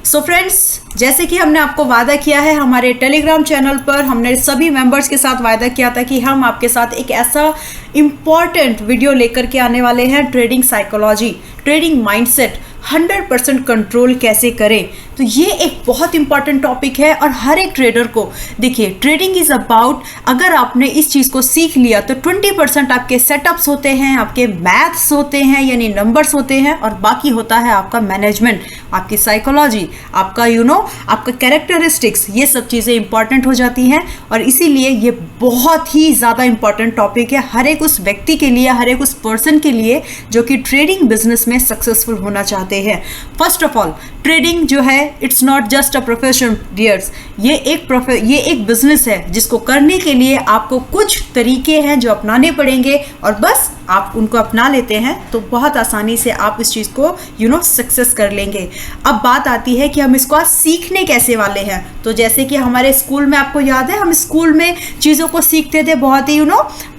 So friends, जैसे कि हमने आपको वादा किया है हमारे टेलीग्राम चैनल पर, हमने सभी मेंबर्स के साथ वादा किया था कि हम आपके साथ एक ऐसा इम्पॉर्टेंट वीडियो लेकर के आने वाले हैं, trading psychology, trading mindset, 100% control कैसे करें। तो ये एक बहुत इंपॉर्टेंट टॉपिक है और हर एक ट्रेडर को, देखिए ट्रेडिंग इज अबाउट, अगर आपने इस चीज़ को सीख लिया तो 20% आपके सेटअप्स होते हैं, आपके मैथ्स होते हैं यानी नंबर्स होते हैं, और बाकी होता है आपका मैनेजमेंट, आपकी साइकोलॉजी, आपका आपका कैरेक्टरिस्टिक्स, ये सब चीज़ें इंपॉर्टेंट हो जाती हैं। और इसीलिए ये बहुत ही ज़्यादा इंपॉर्टेंट टॉपिक है हर एक उस व्यक्ति के लिए, हर एक उस पर्सन के लिए जो कि ट्रेडिंग बिजनेस में सक्सेसफुल होना चाहते हैं। फर्स्ट ऑफ ऑल, ट्रेडिंग जो है it's not just a profession dears, ये एक बिजनेस है जिसको करने के लिए आपको कुछ तरीके हैं जो अपनाने पड़ेंगे, और बस आप उनको अपना लेते हैं तो बहुत आसानी से आप इस चीज़ को सक्सेस कर लेंगे। अब बात आती है कि हम इसको आज सीखने कैसे वाले हैं। तो जैसे कि हमारे स्कूल में, आपको याद है हम स्कूल में चीज़ों को सीखते थे बहुत ही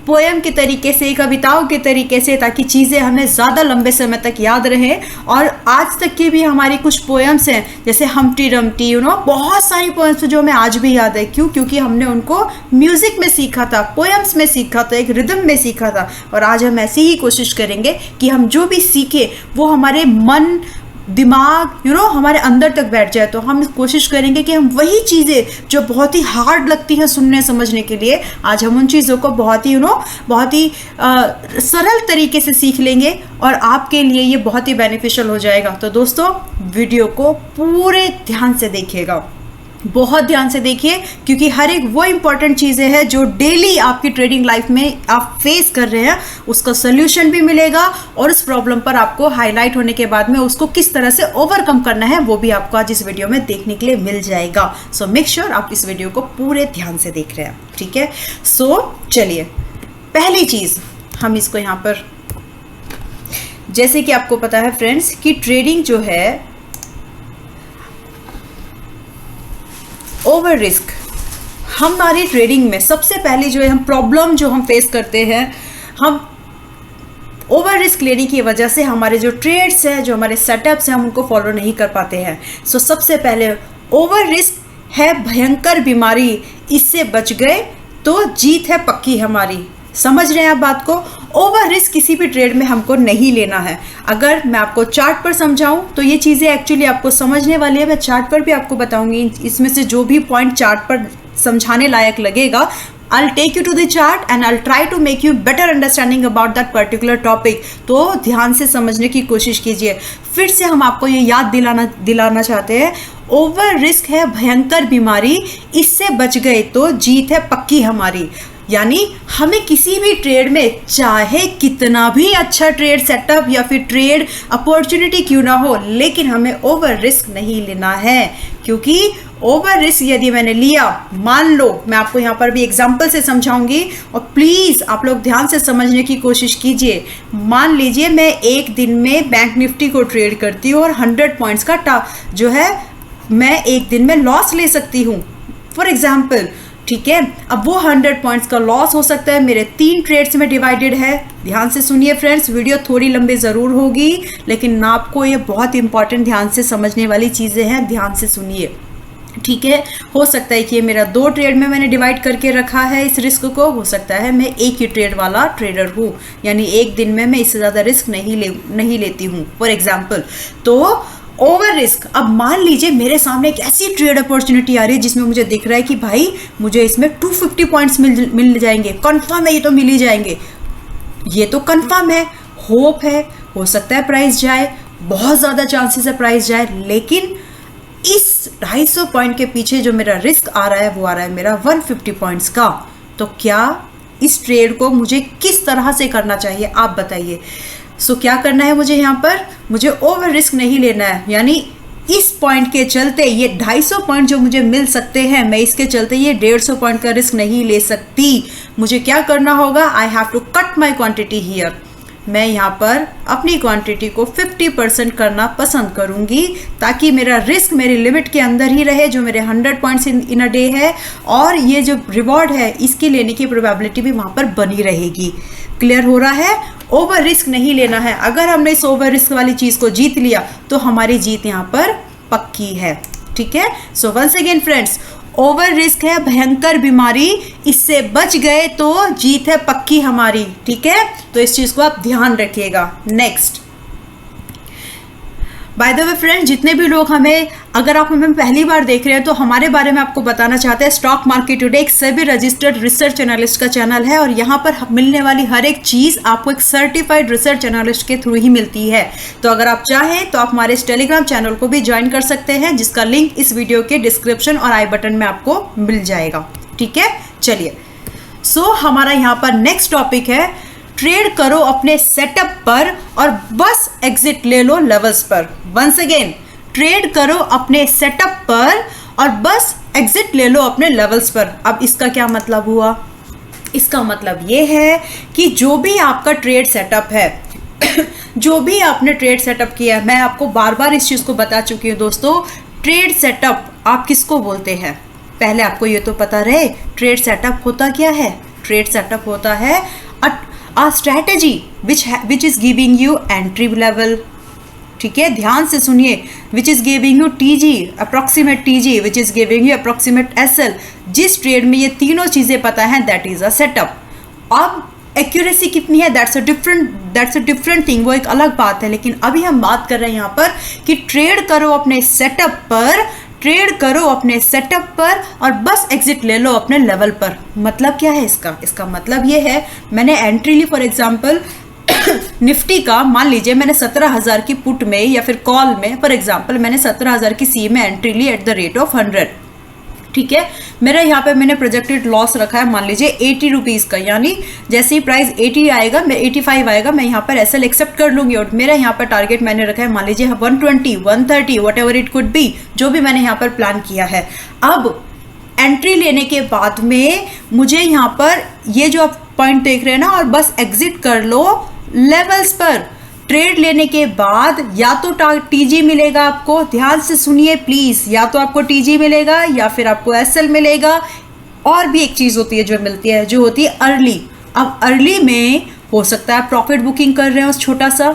पोएम के तरीके से, कविताओं के तरीके से, ताकि चीज़ें हमें ज़्यादा लंबे समय तक याद रहें। और आज तक की भी हमारी कुछ पोएम्स हैं, जैसे हमटी डमटी, बहुत सारी पोएम्स जो हमें आज भी याद है। क्यों? क्योंकि हमने उनको म्यूज़िक में सीखा था, पोएम्स में सीखा था, एक रिदम में सीखा था। और आज हम ऐसी ही कोशिश करेंगे कि हम जो भी सीखे वो हमारे मन, दिमाग हमारे अंदर तक बैठ जाए। तो हम कोशिश करेंगे कि हम वही चीज़ें जो बहुत ही हार्ड लगती हैं सुनने समझने के लिए, आज हम उन चीज़ों को बहुत ही सरल तरीके से सीख लेंगे और आपके लिए ये बहुत ही बेनिफिशियल हो जाएगा। तो दोस्तों, वीडियो को पूरे ध्यान से देखिएगा, बहुत ध्यान से देखिए, क्योंकि हर एक वो इंपॉर्टेंट चीज़ें हैं जो डेली आपकी ट्रेडिंग लाइफ में आप फेस कर रहे हैं, उसका सोल्यूशन भी मिलेगा, और उस प्रॉब्लम पर आपको हाईलाइट होने के बाद में उसको किस तरह से ओवरकम करना है वो भी आपको आज इस वीडियो में देखने के लिए मिल जाएगा। सो मेक श्योर आप इस वीडियो को पूरे ध्यान से देख रहे हैं, ठीक है। सो चलिए, पहली चीज़ हम इसको यहाँ पर, जैसे कि आपको पता है फ्रेंड्स कि ट्रेडिंग जो है, ओवर रिस्क, हमारी ट्रेडिंग में सबसे पहले जो है हम प्रॉब्लम जो हम फेस करते हैं, हम ओवर रिस्क लेने की वजह से हमारे जो ट्रेड्स हैं, जो हमारे सेटअप्स हैं, हम उनको फॉलो नहीं कर पाते हैं। सो सबसे पहले, ओवर रिस्क है भयंकर बीमारी, इससे बच गए तो जीत है पक्की हमारी। समझ रहे हैं आप बात को? ओवर रिस्क किसी भी ट्रेड में हमको नहीं लेना है। अगर मैं आपको चार्ट पर समझाऊं तो ये चीज़ें एक्चुअली आपको समझने वाली है, मैं चार्ट पर भी आपको बताऊंगी। इसमें से जो भी पॉइंट चार्ट पर समझाने लायक लगेगा, I'll take you to the chart and I'll try to make you better understanding about that particular topic। तो ध्यान से समझने की कोशिश कीजिए। फिर से हम आपको ये याद दिलाना चाहते हैं, ओवर रिस्क है भयंकर बीमारी, इससे बच गए तो जीत है पक्की हमारी। यानी हमें किसी भी ट्रेड में, चाहे कितना भी अच्छा ट्रेड सेटअप या फिर ट्रेड अपॉर्चुनिटी क्यों ना हो, लेकिन हमें ओवर रिस्क नहीं लेना है। क्योंकि ओवर रिस्क यदि मैंने लिया, मान लो, मैं आपको यहाँ पर भी एग्जांपल से समझाऊंगी, और प्लीज़ आप लोग ध्यान से समझने की कोशिश कीजिए। मान लीजिए मैं एक दिन में बैंक निफ्टी को ट्रेड करती हूँ और 100 पॉइंट्स का जो है मैं एक दिन में लॉस ले सकती हूँ, फॉर एग्जाम्पल, ठीक है। अब वो 100 पॉइंट्स का लॉस हो सकता है, मेरे 3 ट्रेड्स में डिवाइडेड है। ध्यान से सुनिए फ्रेंड्स, वीडियो थोड़ी लंबी ज़रूर होगी, लेकिन आपको ये बहुत इंपॉर्टेंट ध्यान से समझने वाली चीज़ें हैं, ध्यान से सुनिए, ठीक है। हो सकता है कि ये मेरा 2 ट्रेड में मैंने डिवाइड करके रखा है इस रिस्क को, हो सकता है मैं एक ही ट्रेड वाला ट्रेडर हूँ, यानी एक दिन में मैं इससे ज़्यादा रिस्क नहीं लेती हूँ, फॉर एग्जाम्पल। तो ओवर रिस्क, अब मान लीजिए मेरे सामने एक ऐसी ट्रेड अपॉर्चुनिटी आ रही है जिसमें मुझे दिख रहा है कि भाई मुझे इसमें 250 पॉइंट्स मिल जाएंगे, कंफर्म है, ये तो मिल ही जाएंगे, ये तो कंफर्म है, होप है, हो सकता है प्राइस जाए, बहुत ज़्यादा चांसेस है प्राइस जाए, लेकिन इस 250 पॉइंट के पीछे जो मेरा रिस्क आ रहा है वो आ रहा है मेरा 150 पॉइंट्स का। तो क्या इस ट्रेड को मुझे किस तरह से करना चाहिए, आप बताइए। सो क्या करना है मुझे यहाँ पर, मुझे ओवर रिस्क नहीं लेना है, यानी इस पॉइंट के चलते ये 250 पॉइंट जो मुझे मिल सकते हैं, मैं इसके चलते ये 150 पॉइंट का रिस्क नहीं ले सकती। मुझे क्या करना होगा, I have to cut my quantity here. मैं यहाँ पर अपनी क्वांटिटी को 50% करना पसंद करूँगी, ताकि मेरा रिस्क मेरी लिमिट के अंदर ही रहे, जो मेरे 100 पॉइंट्स इन अ डे है, और ये जो रिवॉर्ड है इसके लेने की प्रोबेबिलिटी भी वहाँ पर बनी रहेगी। क्लियर हो रहा है? ओवर रिस्क नहीं लेना है। अगर हमने इस ओवर रिस्क वाली चीज़ को जीत लिया तो हमारी जीत यहाँ पर पक्की है। ठीक है, so once again friends, over risk है भयंकर बीमारी, इससे बच गए तो जीत है पक्की हमारी। ठीक है, तो इस चीज को आप ध्यान रखिएगा। Next, by the way friends, जितने भी लोग अगर आप हमें पहली बार देख रहे हैं तो हमारे बारे में आपको बताना चाहते हैं, स्टॉक मार्केट टुडे एक सभी रजिस्टर्ड रिसर्च एनालिस्ट का चैनल है और यहाँ पर मिलने वाली हर एक चीज़ आपको एक सर्टिफाइड रिसर्च एनालिस्ट के थ्रू ही मिलती है। तो अगर आप चाहें तो आप हमारे इस टेलीग्राम चैनल को भी ज्वाइन कर सकते हैं, जिसका लिंक इस वीडियो के डिस्क्रिप्शन और आई बटन में आपको मिल जाएगा। ठीक है, चलिए, सो हमारा यहाँ पर नेक्स्ट टॉपिक है, ट्रेड करो अपने सेटअप पर और बस एग्जिट ले लो लेवल्स पर। वंस अगेन, ट्रेड करो अपने सेटअप पर और बस एग्जिट ले लो अपने लेवल्स पर। अब इसका क्या मतलब हुआ? इसका मतलब ये है कि जो भी आपका ट्रेड सेटअप है जो भी आपने ट्रेड सेटअप किया है, मैं आपको बार बार इस चीज़ को बता चुकी हूँ दोस्तों, ट्रेड सेटअप आप किसको बोलते हैं? पहले आपको ये तो पता रहे ट्रेड सेटअप होता क्या है। ट्रेड सेटअप होता है a strategy which is giving you entry level। ठीक है, ध्यान से सुनिए, which is giving you TG approximate TG, which is giving you approximate SL। जिस ट्रेड में ये तीनों चीज़ें पता है that is a setup। अब एक्यूरेसी कितनी है that's a different thing, वो एक अलग बात है। लेकिन अभी हम बात कर रहे हैं यहाँ पर कि ट्रेड करो अपने सेटअप पर, ट्रेड करो अपने सेटअप पर और बस एग्जिट ले लो अपने लेवल पर। मतलब क्या है इसका मतलब ये है, मैंने एंट्री ली फॉर एग्जांपल निफ्टी का, मान लीजिए मैंने 17,000 की पुट में या फिर कॉल में फॉर एग्जांपल मैंने 17,000 की सी में एंट्री ली एट द रेट ऑफ 100। ठीक है, मेरा यहाँ पे मैंने प्रोजेक्टेड लॉस रखा है मान लीजिए 80 रुपीज़ का, यानी जैसे ही प्राइस 80 आएगा, मैं 85 आएगा, मैं यहाँ पर एसएल एक्सेप्ट कर लूँगी और मेरा यहाँ पर टारगेट मैंने रखा है मान लीजिए 120, 130 what ever it could be, जो भी मैंने यहाँ पर प्लान किया है। अब एंट्री लेने के बाद में मुझे यहाँ पर ये जो आप पॉइंट देख रहे हैं ना, और बस एग्जिट कर लो लेवल्स पर। ट्रेड लेने के बाद या तो टीजी मिलेगा आपको, ध्यान से सुनिए प्लीज, या तो आपको टीजी मिलेगा या फिर आपको एसएल मिलेगा। और भी एक चीज होती है जो मिलती है, जो होती है अर्ली। अब अर्ली में हो सकता है प्रॉफिट बुकिंग कर रहे हो छोटा सा,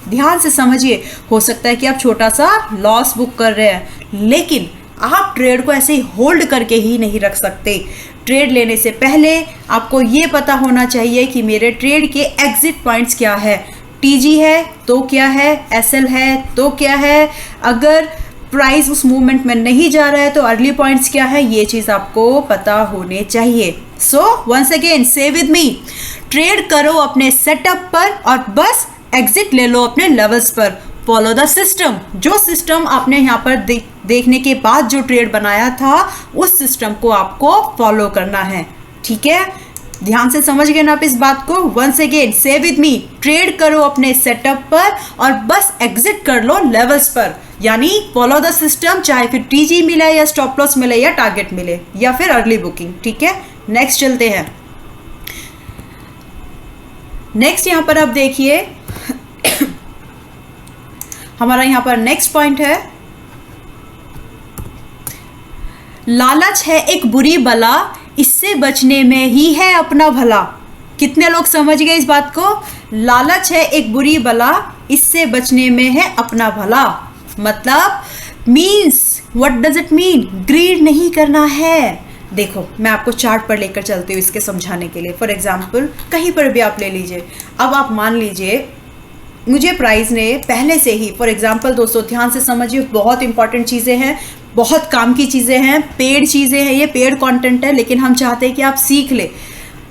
ध्यान से समझिए, हो सकता है कि आप छोटा सा लॉस बुक कर रहे हैं, लेकिन आप ट्रेड को ऐसे ही होल्ड करके ही नहीं रख सकते। ट्रेड लेने से पहले आपको ये पता होना चाहिए कि मेरे ट्रेड के एग्जिट पॉइंट्स क्या है। टीजी है तो क्या है, एसएल है तो क्या है, अगर प्राइस उस मूवमेंट में नहीं जा रहा है तो अर्ली पॉइंट्स क्या है, ये चीज़ आपको पता होने चाहिए। सो once again say with me, trade करो अपने सेटअप पर और बस एग्जिट ले लो अपने लेवल्स पर। फॉलो द सिस्टम, जो सिस्टम आपने यहाँ पर देखने के बाद जो ट्रेड बनाया था, उस सिस्टम को आपको फॉलो करना है। ठीक है, ध्यान से समझ गए ना आप इस बात को। Once again say with me, trade करो अपने सेटअप पर और बस एग्जिट कर लो लेवल्स पर, यानी फॉलो द सिस्टम, चाहे फिर टीजी मिले या स्टॉप लॉस मिले या टारगेट मिले या फिर अर्ली बुकिंग। ठीक है, नेक्स्ट चलते हैं। नेक्स्ट यहां पर आप देखिए हमारा यहां पर नेक्स्ट पॉइंट है, लालच है एक बुरी बला, इससे बचने में ही है अपना भला। कितने लोग समझ गए इस बात को? लालच है एक बुरी बला, इससे बचने में है अपना भला। मतलब means what does it mean? Greed नहीं करना है। देखो मैं आपको चार्ट पर लेकर चलती हूँ इसके समझाने के लिए। फॉर एग्जाम्पल कहीं पर भी आप ले लीजिए, अब आप मान लीजिए मुझे प्राइस ने पहले से ही, फॉर एग्जाम्पल दोस्तों ध्यान से समझिए, बहुत इंपॉर्टेंट चीज़ें हैं, बहुत काम की चीज़ें हैं, पेड चीज़ें हैं, ये पेड कंटेंट है, लेकिन हम चाहते हैं कि आप सीख ले।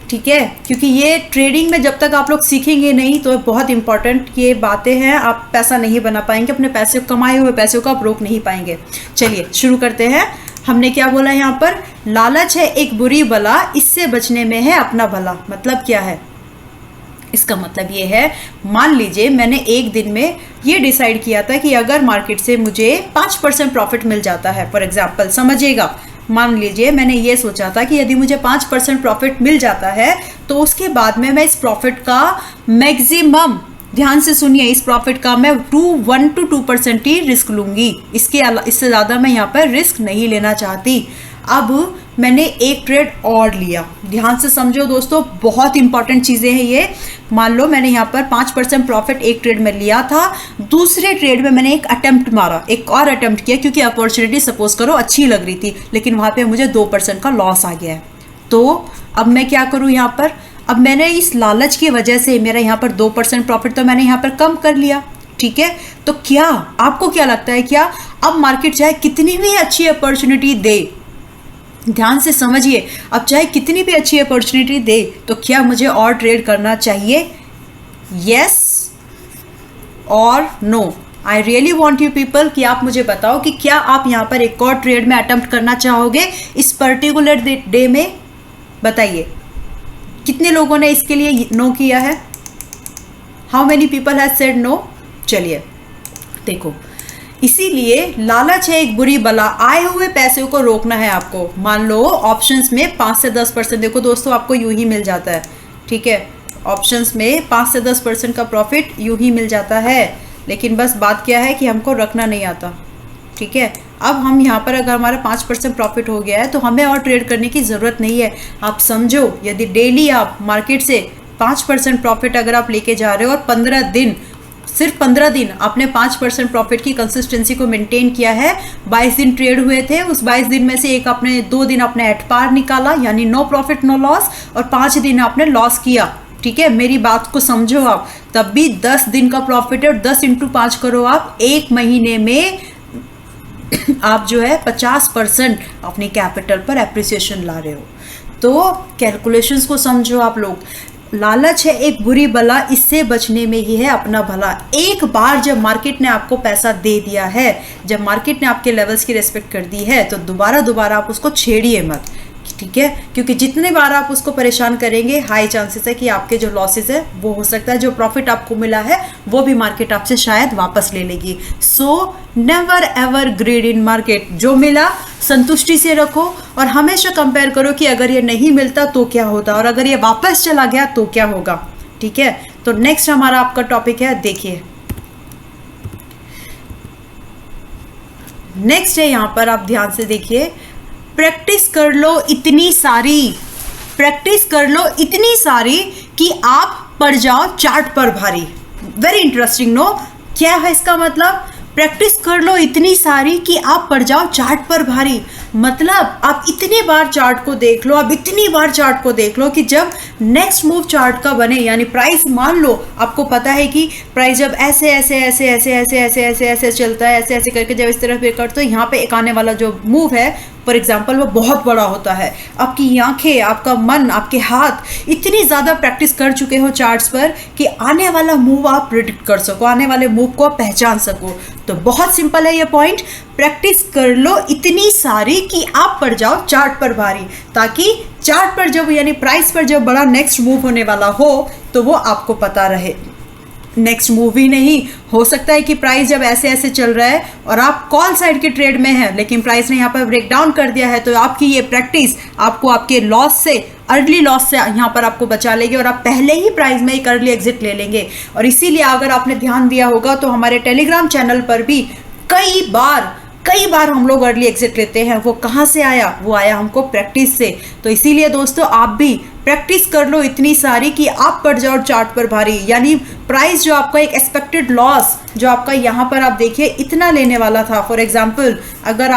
ठीक है, क्योंकि ये ट्रेडिंग में जब तक आप लोग सीखेंगे नहीं तो बहुत इंपॉर्टेंट ये बातें हैं, आप पैसा नहीं बना पाएंगे, अपने पैसे कमाए हुए पैसों को आप रोक नहीं पाएंगे। चलिए शुरू करते हैं। हमने क्या बोला यहाँ पर? लालच है एक बुरी बला, इससे बचने में है अपना भला। मतलब क्या है? इसका मतलब ये है, मान लीजिए मैंने एक दिन में ये डिसाइड किया था कि अगर मार्केट से मुझे 5% प्रॉफिट मिल जाता है, फॉर एग्जांपल समझिएगा, मान लीजिए मैंने ये सोचा था कि यदि मुझे 5% प्रॉफिट मिल जाता है तो उसके बाद में मैं इस प्रॉफिट का मैक्सिमम, ध्यान से सुनिए, इस प्रॉफिट का मैं 1 to 2% ही रिस्क लूंगी, इससे ज़्यादा मैं यहाँ पर रिस्क नहीं लेना चाहती। अब मैंने एक ट्रेड और लिया। ध्यान से समझो दोस्तों, बहुत इंपॉर्टेंट चीज़ें हैं ये। मान लो मैंने यहाँ पर 5% प्रॉफिट एक ट्रेड में लिया था, दूसरे ट्रेड में मैंने एक अटेम्प्ट मारा, एक और अटेम्प्ट किया, क्योंकि अपॉर्चुनिटी सपोज करो अच्छी लग रही थी, लेकिन वहाँ पे मुझे 2% का लॉस आ गया है। तो अब मैं क्या करूँ यहाँ पर, अब मैंने इस लालच की वजह से मेरा यहाँ पर 2% प्रॉफिट तो मैंने यहाँ पर कम कर लिया, ठीक है। तो क्या आपको क्या लगता है, क्या अब मार्केट चाहे कितनी भी अच्छी अपॉर्चुनिटी दे, ध्यान से समझिए, अब चाहे कितनी भी अच्छी अपॉर्चुनिटी दे, तो क्या मुझे और ट्रेड करना चाहिए? यस और no? I really want you people कि आप मुझे बताओ कि क्या आप यहाँ पर एक और ट्रेड में अटेम्प्ट करना चाहोगे इस पर्टिकुलर डे में? बताइए कितने लोगों ने इसके लिए नो किया है? How many people has said no? चलिए देखो, इसीलिए लालच है एक बुरी बला, आए हुए पैसे को रोकना है आपको। मान लो ऑप्शंस में 5 से 10%, देखो दोस्तों आपको यूं ही मिल जाता है, ठीक है। ऑप्शंस में 5 से 10% का प्रॉफिट यूं ही मिल जाता है, लेकिन बस बात क्या है कि हमको रखना नहीं आता, ठीक है। अब हम यहाँ पर अगर हमारा 5% प्रॉफिट हो गया है तो हमें और ट्रेड करने की ज़रूरत नहीं है। आप समझो, यदि डेली आप मार्केट से 5% प्रॉफिट अगर आप लेके जा रहे हो और 15 दिन, सिर्फ 15 दिन आपने 5% प्रॉफिट की कंसिस्टेंसी को मेंटेन किया है, 22 दिन ट्रेड हुए थे, उस 22 दिन में से एक आपने 2 दिन आपने एट पार निकाला, यानी नो प्रॉफिट नो लॉस, और 5 दिन आपने लॉस किया, ठीक है। मेरी बात को समझो आप, तब भी 10 दिन का प्रॉफिट है और 10 × 5 करो आप, एक महीने में आप जो है 50% अपनी कैपिटल पर एप्रिसिएशन ला रहे हो। तो कैलकुलेशंस को समझो आप लोग। लालच है एक बुरी बला, इससे बचने में ही है अपना भला। एक बार जब मार्केट ने आपको पैसा दे दिया है, जब मार्केट ने आपके लेवल्स की रिस्पेक्ट कर दी है, तो दोबारा आप उसको छेड़िए मत, ठीक है। क्योंकि जितने बार आप उसको परेशान करेंगे, हाई चांसेस है कि आपके जो लॉसेस है वो हो सकता है जो प्रॉफिट आपको मिला है वो भी मार्केट आपसे शायद वापस ले लेगी। सो नेवर एवर ग्रीड इन मार्केट। जो मिला संतुष्टि से रखो और हमेशा कंपेयर करो कि अगर ये नहीं मिलता तो क्या होता, और अगर ये वापस चला गया तो क्या होगा, ठीक है। तो नेक्स्ट हमारा आपका टॉपिक है, देखिए नेक्स्ट है यहाँ पर, आप ध्यान से देखिए, प्रैक्टिस कर लो इतनी सारी, प्रैक्टिस कर लो इतनी सारी कि आप पड़ जाओ चार्ट पर भारी। Very interesting no? क्या है इसका मतलब? प्रैक्टिस कर लो इतनी सारी कि आप पड़ जाओ चार्ट पर भारी। मतलब आप इतनी बार चार्ट को देख लो, आप इतनी बार चार्ट को देख लो कि जब नेक्स्ट मूव चार्ट का बने, यानी प्राइस, मान लो आपको पता है कि प्राइस जब ऐसे ऐसे ऐसे ऐसे ऐसे ऐसे ऐसे ऐसे चलता है, ऐसे ऐसे करके जब इस तरफ ब्रेकआउट, तो यहाँ पे एक आने वाला जो मूव है फॉर एग्जाम्पल वो बहुत बड़ा होता है। आपकी आंखें, आपका मन, आपके हाथ इतनी ज़्यादा प्रैक्टिस कर चुके हो चार्ट्स पर कि आने वाला मूव आप प्रिडिक्ट कर सको, आने वाले मूव को आप पहचान सको। तो बहुत सिंपल है ये पॉइंट, प्रैक्टिस कर लो इतनी सारी कि आप पड़ जाओ चार्ट पर भारी, ताकि चार्ट पर जब, यानी प्राइस पर जब बड़ा नेक्स्ट मूव होने वाला हो तो वो आपको पता रहे। नेक्स्ट मूव ही नहीं, हो सकता है कि प्राइस जब ऐसे ऐसे चल रहा है और आप कॉल साइड के ट्रेड में हैं, लेकिन प्राइस ने यहाँ पर ब्रेक डाउन कर दिया है, तो आपकी ये प्रैक्टिस आपको आपके लॉस से, अर्ली लॉस से यहाँ पर आपको बचा लेगी और आप पहले ही प्राइस में एक अर्ली एग्जिट ले लेंगे। और इसीलिए अगर आपने ध्यान दिया होगा तो हमारे टेलीग्राम चैनल पर भी कई बार हम लोग अर्ली एग्जिट लेते हैं। वो कहाँ से आया? वो आया हमको प्रैक्टिस से। तो इसीलिए दोस्तों आप भी प्रैक्टिस कर लो इतनी सारी कि आप पड़ जाओ चार्ट पर भारी, यानी प्राइस जो आपका एक एक्सपेक्टेड लॉस जो आपका यहाँ पर आप देखिए इतना लेने वाला था, फॉर एग्जांपल अगर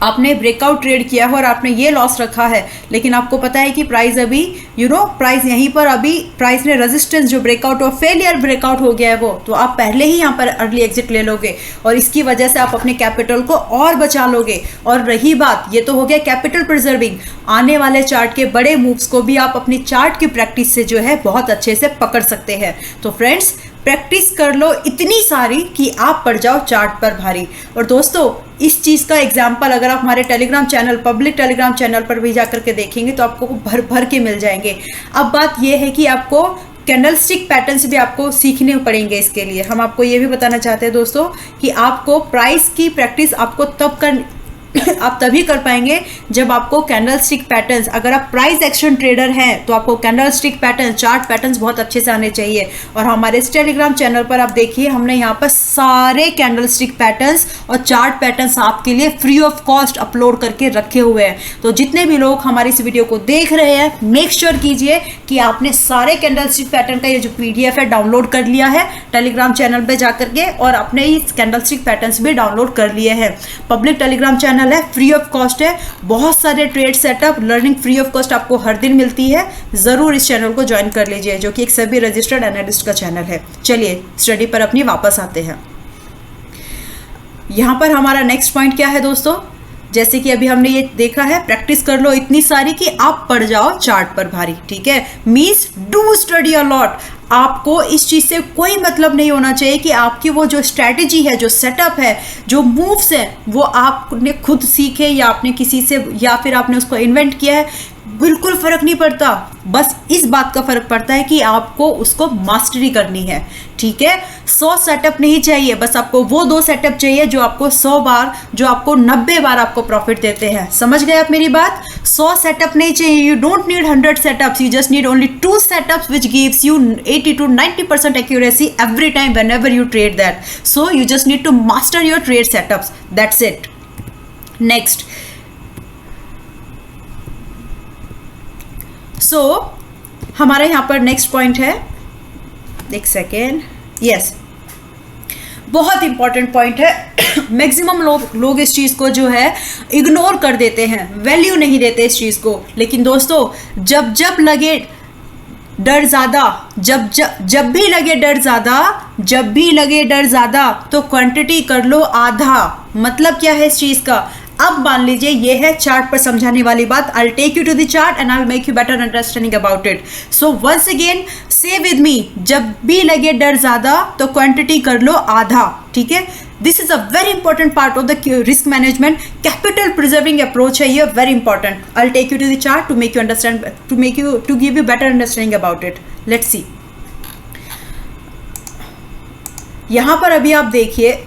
आपने ब्रेकआउट ट्रेड किया है और आपने ये लॉस रखा है, लेकिन आपको पता है कि प्राइस अभी प्राइस यहीं पर, अभी प्राइस ने रेजिस्टेंस जो ब्रेकआउट और फेलियर ब्रेकआउट हो गया है वो, तो आप पहले ही यहाँ पर अर्ली एग्जिट ले लोगे और इसकी वजह से आप अपने कैपिटल को और बचा लोगे। और रही बात, ये तो हो गया कैपिटल प्रिजर्विंग, आने वाले चार्ट के बड़े मूव्स को भी आप अपनी चार्ट की प्रैक्टिस से जो है बहुत अच्छे से पकड़ सकते हैं। तो फ्रेंड्स प्रैक्टिस कर लो इतनी सारी कि आप पड़ जाओ चार्ट पर भारी। और दोस्तों इस चीज़ का एग्जाम्पल अगर आप हमारे Telegram channel, public Telegram channel पर भी जाकर के देखेंगे तो आपको भर भर के मिल जाएंगे। अब बात यह है कि आपको कैंडलस्टिक पैटर्न्स भी आपको सीखने पड़ेंगे। इसके लिए हम आपको ये भी बताना चाहते हैं दोस्तों कि आपको प्राइस की प्रैक्टिस आपको तब आप तभी कर पाएंगे जब आपको कैंडल स्टिक पैटर्न्स, अगर आप प्राइस एक्शन ट्रेडर हैं तो आपको candle stick pattern, chart patterns बहुत अच्छे से आने चाहिए। और हमारे इस टेलीग्राम चैनल पर आप देखिए, हमने यहाँ पर सारे कैंडल स्टिक पैटर्न्स और चार्ट पैटर्न्स आपके लिए फ्री ऑफ कॉस्ट अपलोड करके रखे हुए हैं। तो जितने भी लोग हमारी इस वीडियो को देख रहे हैं, मेक श्योर कीजिए कि आपने सारे कैंडल स्टिक पैटर्न का ये जो PDF है डाउनलोड कर लिया है टेलीग्राम चैनल पे जाकर के, और अपने इस कैंडल स्टिक पैटर्न्स भी डाउनलोड कर लिए हैं। पब्लिक टेलीग्राम चैनल है, फ्री ऑफ कॉस्ट है, बहुत सारे trade setup learning free of cost आपको हर दिन मिलती है। जरूर इस चैनल को ज्वाइन कर लीजिए, जो कि एक सभी रजिस्टर्ड एनालिस्ट का चैनल है। चलिए स्टडी पर अपनी वापस आते हैं। यहां पर हमारा नेक्स्ट पॉइंट क्या है दोस्तों, जैसे कि अभी हमने ये देखा है, प्रैक्टिस कर लो इतनी सारी कि आप पड़ जाओ चार्ट पर भारी, ठीक है। Means do study a lot. आपको इस चीज से कोई मतलब नहीं होना चाहिए कि आपकी वो जो स्ट्रैटेजी है, जो सेटअप है, जो मूव्स है, वो आपने खुद सीखे या आपने किसी से, या फिर आपने उसको इन्वेंट किया है, बिल्कुल फर्क नहीं पड़ता। बस इस बात का फर्क पड़ता है कि आपको उसको मास्टरी करनी है, ठीक है। 100 सेटअप नहीं चाहिए, बस आपको वो 2 सेटअप चाहिए जो आपको 100 बार, जो आपको 90 बार आपको प्रॉफिट देते हैं। समझ गए आप मेरी बात? 100 सेटअप नहीं चाहिए, you don't need 100 setups, you just need only 2 setups which gives you 80 to 90% accuracy every time whenever you trade that. So you just need to master your trade setups, that's it. Next, so हमारा यहाँ पर next point है, एक second, yes, बहुत important point है। Maximum लोग इस चीज़ को जो है इग्नोर कर देते हैं, वैल्यू नहीं देते इस चीज़ को। लेकिन दोस्तों, जब जब लगे डर ज़्यादा, जब भी लगे डर ज़्यादा, जब भी लगे डर ज़्यादा, तो क्वांटिटी कर लो आधा। मतलब क्या है इस चीज़ का? अब मान लीजिए ये है चार्ट पर समझाने वाली बात। I take you to the chart and I make you better understanding about it. So once again say with me, जब भी लगे डर ज्यादा तो क्वांटिटी कर लो आधा, ठीक है। This is a very important part of the risk management, capital preserving approach है ये, very important. I take you to the chart to make you understand, to give you better understanding about it. Let's see, यहां पर अभी आप देखिए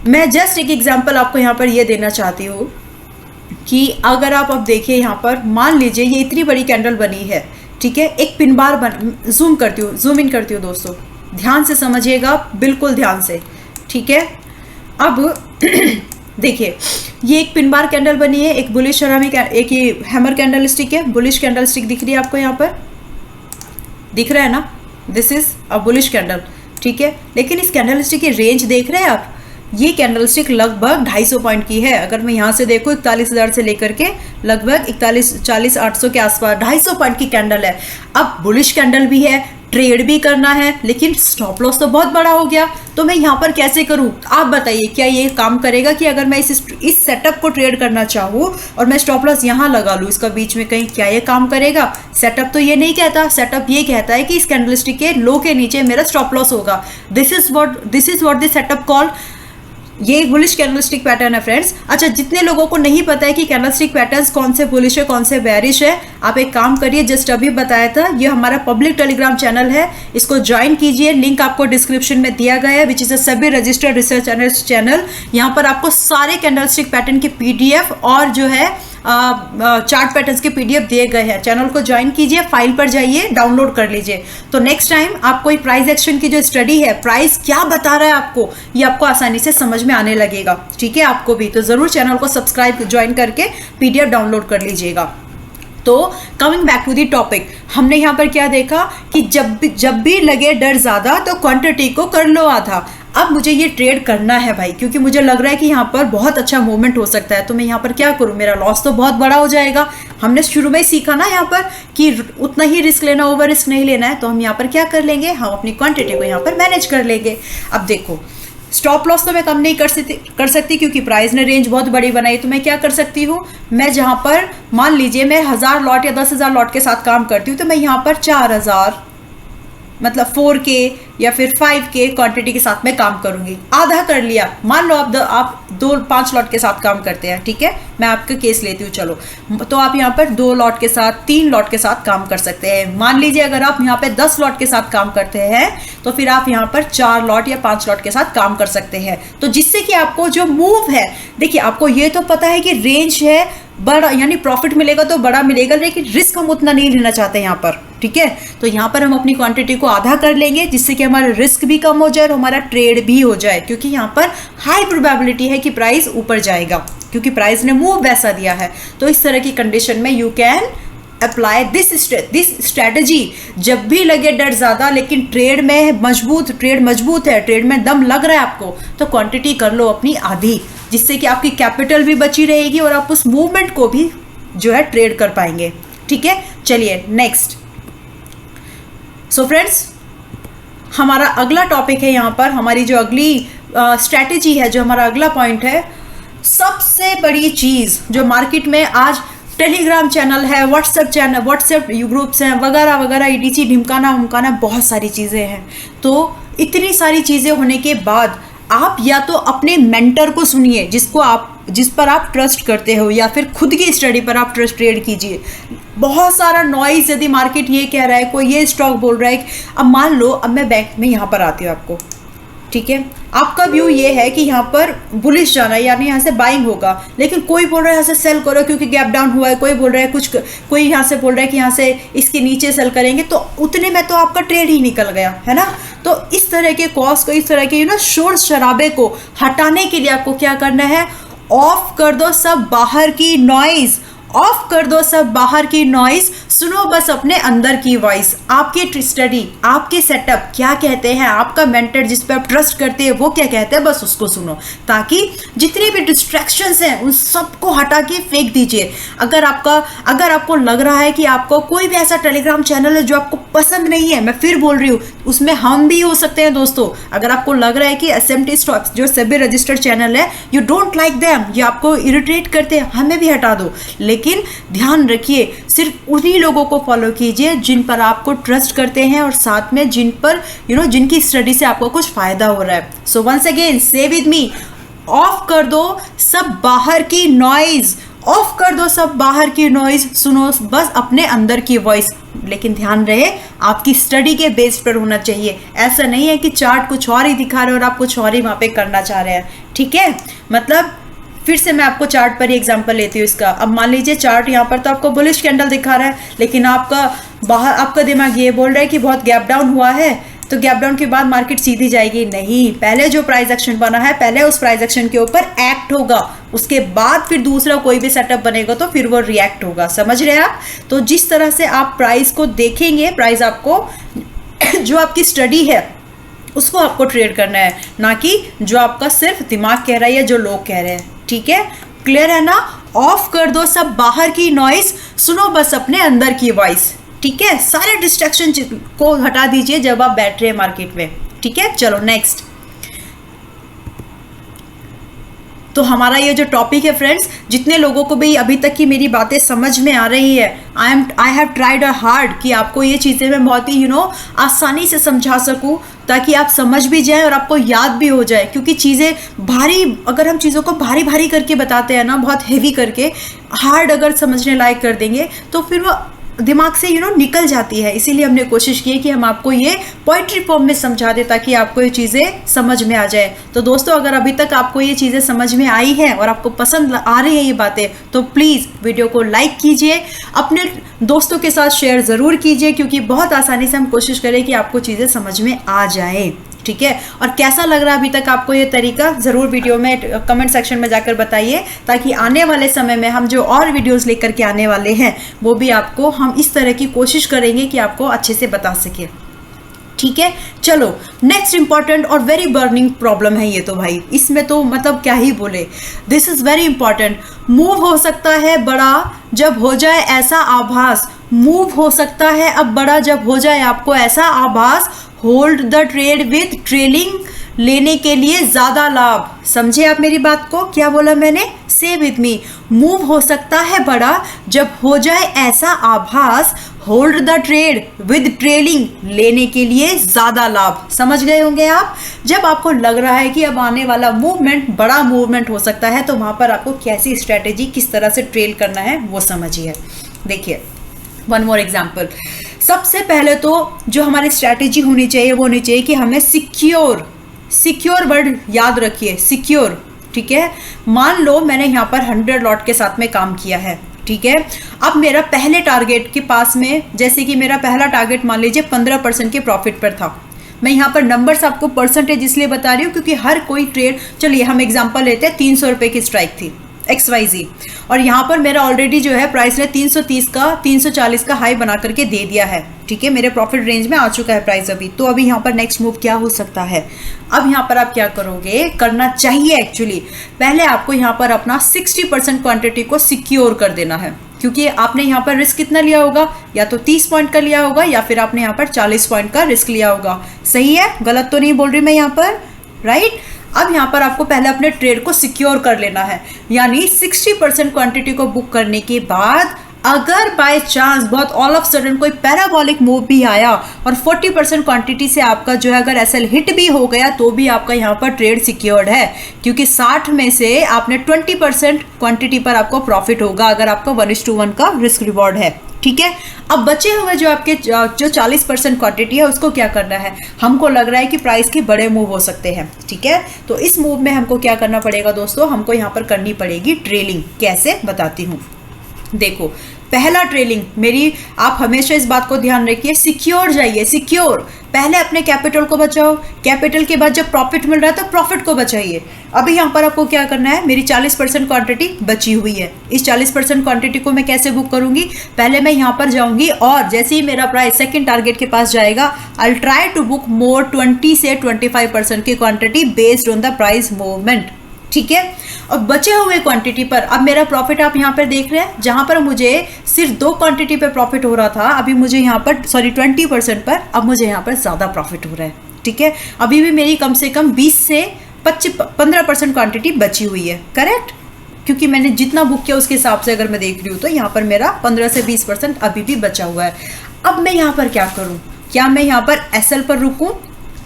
मैं just एक example आपको यहाँ पर ये देना चाहती हूँ कि अगर आप अब देखिए यहाँ पर, मान लीजिए ये इतनी बड़ी कैंडल बनी है, ठीक है। एक पिन बार जूम करती हूँ, जूम इन करती हूँ दोस्तों, ध्यान से समझिएगा, बिल्कुल ध्यान से, ठीक है। अब देखिए ये एक पिन बार कैंडल बनी है, एक बुलिश हरामी, एक ये हैमर कैंडल स्टिक है, बुलिश कैंडल स्टिक दिख रही है आपको यहाँ पर, दिख रहा है ना? This is a bullish candle, ठीक है। लेकिन इस कैंडल स्टिक की रेंज देख रहे हैं आप? ये कैंडल स्टिक लगभग 250 पॉइंट की है। अगर मैं यहाँ से देखूँ 41,000 से लेकर के लगभग 40,800 के आसपास 250 पॉइंट की कैंडल है। अब बुलिश कैंडल भी है, ट्रेड भी करना है, लेकिन स्टॉप लॉस तो बहुत बड़ा हो गया, तो मैं यहाँ पर कैसे करूँ? आप बताइए, क्या ये काम करेगा कि अगर मैं इस सेटअप को ट्रेड करना चाहूँ और मैं स्टॉप लॉस यहाँ लगा लूँ इसका बीच में कहीं, क्या ये काम करेगा? सेटअप तो ये नहीं कहता, सेटअप ये कहता है कि इस कैंडलस्टिक के लो के नीचे मेरा स्टॉप लॉस होगा। This is what this setup call. ये एक बुलिश कैंडलस्टिक पैटर्न है फ्रेंड्स। अच्छा, जितने लोगों को नहीं पता है कि कैंडलस्टिक पैटर्न्स कौन से बुलिश है कौन से बेरिश है, आप एक काम करिए, जस्ट अभी बताया था, ये हमारा पब्लिक टेलीग्राम चैनल है, इसको ज्वाइन कीजिए, लिंक आपको डिस्क्रिप्शन में दिया गया है, विच इज अ सभी रजिस्टर्ड रिसर्च एनालिस्ट चैनल। यहाँ पर आपको सारे कैंडलस्टिक पैटर्न के PDF और जो है चार्ट पैटर्न्स के PDF दिए गए हैं। चैनल को ज्वाइन कीजिए, फाइल पर जाइए, डाउनलोड कर लीजिए। तो नेक्स्ट टाइम आप कोई प्राइस एक्शन की जो स्टडी है, प्राइस क्या बता रहा है आपको, ये आपको आसानी से समझ में आने लगेगा, ठीक है। आपको भी तो जरूर चैनल को सब्सक्राइब, ज्वाइन करके PDF डाउनलोड कर लीजिएगा। तो coming back to the topic, हमने यहाँ पर क्या देखा कि जब भी लगे डर ज्यादा तो क्वांटिटी को कर लो आधा। अब मुझे ये ट्रेड करना है भाई, क्योंकि मुझे लग रहा है कि यहाँ पर बहुत अच्छा मूवमेंट हो सकता है, तो मैं यहाँ पर क्या करूँ, मेरा लॉस तो बहुत बड़ा हो जाएगा। हमने शुरू में ही सीखा ना यहाँ पर कि उतना ही रिस्क लेना, ओवर रिस्क नहीं लेना है, तो हम यहाँ पर क्या कर लेंगे, हम अपनी क्वांटिटी को यहाँ पर मैनेज कर लेंगे। अब देखो, स्टॉप लॉस तो मैं कम नहीं कर सकती क्योंकि प्राइस ने रेंज बहुत बड़ी बनाई, तो मैं क्या कर सकती हूँ, मैं जहाँ पर मान लीजिए मैं 1000 लॉट या 10,000 लॉट के साथ काम करती हूँ, तो मैं यहाँ पर 4,000 मतलब 4K या फिर 5K क्वांटिटी के साथ में काम करूंगी। आधा कर लिया, मान लो आप 5 लॉट के साथ काम करते हैं, ठीक है, मैं आपका केस लेती हूँ, चलो, तो आप यहाँ पर 2 लॉट के साथ, 3 लॉट के साथ काम कर सकते हैं। मान लीजिए अगर आप यहाँ पे 10 लॉट के साथ काम करते हैं तो फिर आप यहाँ पर 4 लॉट या 5 लॉट के साथ काम कर सकते हैं। तो जिससे कि आपको जो मूव है, देखिए आपको ये तो पता है कि रेंज है बड़ा, यानी प्रॉफिट मिलेगा तो बड़ा मिलेगा, लेकिन रिस्क हम उतना नहीं लेना चाहते यहाँ पर, ठीक है। तो यहाँ पर हम अपनी क्वांटिटी को आधा कर लेंगे जिससे कि हमारा रिस्क भी कम हो जाए और हमारा ट्रेड भी हो जाए, क्योंकि यहाँ पर हाई प्रोबेबिलिटी है कि प्राइस ऊपर जाएगा, क्योंकि प्राइस ने मूव वैसा दिया है। तो इस तरह की कंडीशन में you can apply this strategy. जब भी लगे डर ज़्यादा लेकिन ट्रेड मजबूत है, ट्रेड में दम लग रहा है आपको, तो क्वांटिटी कर लो अपनी आधी, जिससे कि आपकी कैपिटल भी बची रहेगी और आप उस मूवमेंट को भी जो है ट्रेड कर पाएंगे, ठीक है। चलिए नेक्स्ट। सो फ्रेंड्स, हमारा अगला टॉपिक है, यहाँ पर हमारी जो अगली स्ट्रैटेजी है, जो हमारा अगला पॉइंट है, सबसे बड़ी चीज़ जो मार्केट में आज टेलीग्राम चैनल है, व्हाट्सएप ग्रुप्स हैं वगैरह वगैरह, ETC ढिमकाना बहुत सारी चीज़ें हैं। तो इतनी सारी चीज़ें होने के बाद आप या तो अपने मेंटर को सुनिए जिस पर आप ट्रस्ट करते हो, या फिर खुद की स्टडी पर आप ट्रेड कीजिए। बहुत सारा नॉइज, यदि मार्केट ये कह रहा है, कोई ये स्टॉक बोल रहा है, अब मान लो अब मैं बैंक में यहाँ पर आती हूँ आपको, ठीक है, आपका व्यू ये है कि यहाँ पर बुलिश जाना है, यानी यहाँ से बाइंग होगा, लेकिन कोई बोल रहा है यहाँ से सेल करो क्योंकि गैप डाउन हुआ है, कोई बोल रहा है कोई यहाँ से बोल रहा है कि यहाँ से इसके नीचे सेल करेंगे, तो उतने में तो आपका ट्रेड ही निकल गया है ना। तो इस तरह के कॉस्ट को, इस तरह के शोर शराबे को हटाने के लिए आपको क्या करना है, ऑफ कर दो सब बाहर की नॉइज, ऑफ कर दो सब बाहर की नॉइज, सुनो बस अपने अंदर की वॉइस। आपकी स्टडी, आपके सेटअप क्या कहते हैं, आपका मेंटर जिस पे आप ट्रस्ट करते हैं वो क्या कहते हैं, बस उसको सुनो, ताकि जितने भी डिस्ट्रैक्शंस हैं उन सबको हटा के फेंक दीजिए। अगर आपको लग रहा है कि आपको कोई भी ऐसा टेलीग्राम चैनल है जो आपको पसंद नहीं है, मैं फिर बोल रही हूँ, उसमें हम भी हो सकते हैं दोस्तों। अगर आपको लग रहा है कि SMT स्टॉक्स जो सेबी रजिस्टर्ड चैनल है, यू डोंट लाइक देम, ये आपको इरिटेट करते हैं, हमें भी हटा दो, लेकिन ध्यान रखिए सिर्फ उन्हीं लोगों को फॉलो कीजिए जिन पर आपको ट्रस्ट करते हैं और साथ में जिन पर जिनकी स्टडी से आपको कुछ फायदा हो रहा है। So once again say with me, of कर दो सब बाहर की नॉइज, ऑफ कर दो सब बाहर की नॉइज, सुनो बस अपने अंदर की वॉइस। लेकिन ध्यान रहे आपकी स्टडी के बेस पर होना चाहिए, ऐसा नहीं है कि चार्ट कुछ और ही दिखा रहे हो और आप कुछ और ही वहां पे करना चाह रहे हैं, ठीक है। मतलब फिर से मैं आपको चार्ट पर ही एग्जांपल लेती हूँ इसका। अब मान लीजिए चार्ट यहाँ पर तो आपको बुलिश कैंडल दिखा रहा है, लेकिन आपका दिमाग ये बोल रहा है कि बहुत गैप डाउन हुआ है, तो गैप डाउन के बाद मार्केट सीधी जाएगी। नहीं, पहले जो प्राइस एक्शन बना है, पहले उस प्राइस एक्शन के ऊपर एक्ट होगा, उसके बाद फिर दूसरा कोई भी सेटअप बनेगा तो फिर वो रिएक्ट होगा। समझ रहे हैं आप? तो जिस तरह से आप प्राइस को देखेंगे, प्राइस आपको जो आपकी स्टडी है उसको आपको ट्रेड करना है, ना कि जो आपका सिर्फ दिमाग कह रहा है या जो लोग कह रहे हैं, ठीक है। क्लियर है ना? ऑफ कर दो सब बाहर की नॉइस, सुनो बस अपने अंदर की वॉइस, ठीक है। सारे डिस्ट्रैक्शन को हटा दीजिए जब आप बैठ रहे हैं मार्केट में, ठीक है। चलो नेक्स्ट। तो हमारा ये जो टॉपिक है फ्रेंड्स, जितने लोगों को भी अभी तक की मेरी बातें समझ में आ रही है, आई हैव ट्राइड हार्ड कि आपको ये चीज़ें मैं बहुत ही आसानी से समझा सकूं, ताकि आप समझ भी जाएं और आपको याद भी हो जाए। क्योंकि चीज़ें भारी, अगर हम चीज़ों को भारी भारी करके बताते हैं ना, बहुत हेवी करके, हार्ड अगर समझने लायक कर देंगे तो फिर वो दिमाग से निकल जाती है। इसीलिए हमने कोशिश की है कि हम आपको ये पोइट्री फॉर्म में समझा दें ताकि आपको ये चीज़ें समझ में आ जाए। तो दोस्तों, अगर अभी तक आपको ये चीज़ें समझ में आई हैं और आपको पसंद आ रही हैं ये बातें, तो प्लीज़ वीडियो को लाइक कीजिए, अपने दोस्तों के साथ शेयर ज़रूर कीजिए, क्योंकि बहुत आसानी से हम कोशिश करें कि आपको चीज़ें समझ में आ जाए, ठीक है। और कैसा लग रहा है अभी तक आपको ये तरीका, ज़रूर वीडियो में कमेंट सेक्शन में जाकर बताइए, ताकि आने वाले समय में हम जो और वीडियोस लेकर के आने वाले हैं वो भी आपको हम इस तरह की कोशिश करेंगे कि आपको अच्छे से बता सके, ठीक है। चलो नेक्स्ट इंपॉर्टेंट और वेरी बर्निंग प्रॉब्लम है ये, तो भाई इसमें तो मतलब क्या ही बोले, this is very important. Move हो सकता है बड़ा जब हो जाए ऐसा आभास, मूव हो सकता है अब बड़ा जब हो जाए आपको ऐसा आभास, hold the trade with trailing, लेने के लिए ज़्यादा लाभ। समझे आप मेरी बात को? क्या बोला मैंने? से विथ मी, मूव हो सकता है बड़ा जब हो जाए ऐसा आभास, hold the trade with trailing लेने के लिए ज्यादा लाभ। समझ गए होंगे आप। जब आपको लग रहा है कि अब आने वाला मूवमेंट बड़ा मूवमेंट हो सकता है तो वहां पर आपको कैसी स्ट्रेटेजी, किस तरह से ट्रेल करना है वो समझिए। देखिए वन मोर एग्जाम्पल। सबसे पहले तो जो हमारी स्ट्रैटेजी होनी चाहिए वो होनी चाहिए कि हमें सिक्योर वर्ड याद रखिए, सिक्योर। ठीक है, मान लो मैंने यहाँ पर 100 लॉट के साथ में काम किया है। ठीक है, अब मेरा पहले टारगेट के पास में, जैसे कि मेरा पहला टारगेट मान लीजिए 15% के प्रॉफिट पर था। मैं यहाँ पर नंबर्स आपको परसेंटेज इसलिए बता रही हूँ क्योंकि हर कोई ट्रेड, चलिए हम एग्जांपल लेते हैं, 300 रुपये की स्ट्राइक थी XYZ, और यहाँ पर मेरा ऑलरेडी जो है प्राइस ने 340 का हाई बना करके दे दिया है। ठीक है, मेरे प्रॉफिट रेंज में आ चुका है प्राइस अभी। तो अभी यहाँ पर नेक्स्ट मूव क्या हो सकता है? अब यहाँ पर आप क्या करोगे, करना चाहिए एक्चुअली, पहले आपको यहाँ पर अपना 60% क्वांटिटी को सिक्योर कर देना है, क्योंकि आपने यहाँ पर रिस्क कितना लिया होगा, या तो 30 पॉइंट का लिया होगा या फिर आपने यहाँ पर 40 पॉइंट का रिस्क लिया होगा। सही है, गलत तो नहीं बोल रही मैं यहाँ पर, राइट? अब यहाँ पर आपको पहले अपने ट्रेड को सिक्योर कर लेना है, यानी 60% क्वांटिटी को बुक करने के बाद अगर बाय चांस बहुत ऑल ऑफ सडन कोई पैराबॉलिक मूव भी आया और 40% क्वांटिटी से आपका जो है अगर एसएल हिट भी हो गया तो भी आपका यहाँ पर ट्रेड सिक्योर्ड है, क्योंकि 60 में से आपने 20% क्वांटिटी पर आपको प्रॉफिट होगा अगर आपका 1:1 का रिस्क रिवॉर्ड है। ठीक है, अब बचे हुए जो आपके जो 40% क्वांटिटी है उसको क्या करना है? हमको लग रहा है कि प्राइस के बड़े मूव हो सकते हैं। ठीक है, तो इस मूव में हमको क्या करना पड़ेगा दोस्तों, हमको यहाँ पर करनी पड़ेगी ट्रेलिंग। कैसे, बताती हूँ। देखो, पहला ट्रेलिंग मेरी, आप हमेशा इस बात को ध्यान रखिए, सिक्योर जाइए, सिक्योर। पहले अपने कैपिटल को बचाओ, कैपिटल के बाद जब प्रॉफिट मिल रहा है तो प्रॉफिट को बचाइए। अभी यहाँ पर आपको क्या करना है, मेरी 40% क्वांटिटी बची हुई है, इस 40% क्वांटिटी को मैं कैसे बुक करूंगी? पहले मैं यहाँ पर जाऊंगी और जैसे ही मेरा प्राइस सेकंड टारगेट के पास जाएगा, I will try to book more 20 से 25% की quantity based on the price movement. ठीक है, और बचे हुए क्वांटिटी पर अब मेरा प्रॉफिट आप यहाँ पर देख रहे हैं, जहां पर मुझे सिर्फ 2 क्वांटिटी पे प्रॉफिट हो रहा था, अभी मुझे यहाँ पर 20% पर अब मुझे यहाँ पर ज़्यादा प्रॉफिट हो रहा है। ठीक है, अभी भी मेरी कम से कम 20 से 15% क्वांटिटी बची हुई है, करेक्ट? क्योंकि मैंने जितना बुक किया उसके हिसाब से अगर मैं देख रही हूँ तो यहाँ पर मेरा 15 से 20% अभी भी बचा हुआ है। अब मैं यहाँ पर क्या करूँ? क्या मैं यहाँ पर एसएल पर रुकूँ?